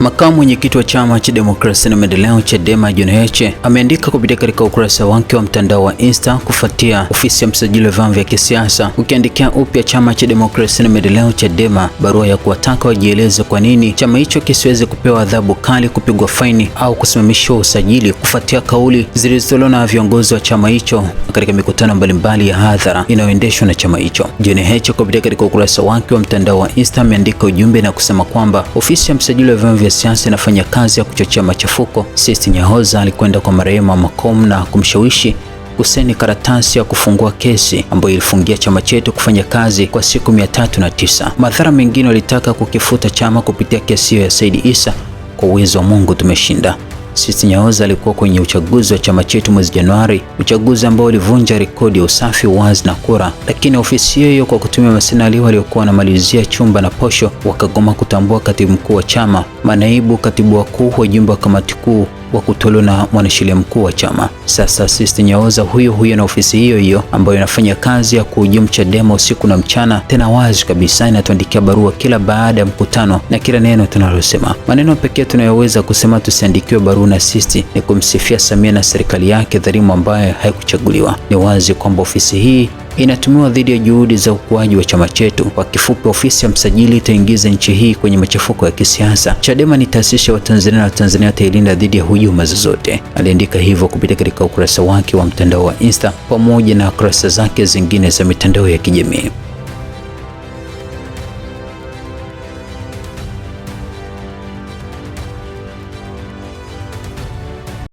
Makamu mwenyekiti wa chama cha demokrasia na maendeleo Chadema John Heche ameandika kupitia katika ukurasa wake wa mtandao wa Insta kufuatia ofisi ya msajili wa vyama vya kisiasa ukiandikia upya chama cha demokrasia na maendeleo Chadema barua ya kuwataka wajieleze kwa nini chama hicho kisiweze kupewa adhabu kali, kupigwa faini au kusimamishwa usajili kufuatia kauli zilizotolewa na viongozi wa chama hicho katika mikutano mbalimbali ya hadhara inayoendeshwa na chama hicho. John Heche kupitia katika ukurasa wake wa mtandao wa Insta ameandika ujumbe na kusema kwamba ofisi ya msajili wa vyama vya siasa inafanya kazi ya kuchochea machafuko. Sisti Nyahoza alikwenda kwa marehemu Makom na kumshawishi kusaini karatasi ya kufungua kesi ambayo ilifungia chama chetu kufanya kazi kwa siku 309. Madhara mengine walitaka kukifuta chama kupitia kesi hiyo ya Said Issa. Kwa uwezo wa Mungu tumeshinda. Sisti Nyahoza alikuwa kwenye uchaguzi wa chama chetu mwezi Januari, uchaguzi ambao ulivunja rekodi ya usafi, wazi na kura, lakini ofisi hiyo kwa kutumia masenali waliokuwa wanamalizia chumba na posho wakagoma kutambua katibu mkuu wa chama, manaibu katibu wakuu, wajumbe wa kamati kuu wa kutolewa na mwanasheria mkuu wa chama. Sasa Sisti Nyahoza huyo na ofisi hiyo ambayo inafanya kazi ya kuhujumu Chadema usiku na mchana, tena wazi kabisa inatuandikia barua kila baada ya mkutano na kila neno tunalosema. Maneno pekee tunayoweza kusema tusiandikiwe barua na Sisti ni kumsifia Samia na serikali yake dhalimu ambayo haikuchaguliwa. Ni wazi kwamba ofisi hii inatumiwa dhidi ya juhudi za ukuaji wa chama chetu. Kwa kifupi, ofisi ya msajili itaingiza nchi hii kwenye machafuko ya kisiasa. Chadema ni taasisi ya Watanzania na Watanzania watailinda dhidi ya hujuma zozote. Aliandika hivyo kupitia katika ukurasa wake wa mtandao wa Insta pamoja na kurasa zake zingine za mitandao ya kijamii.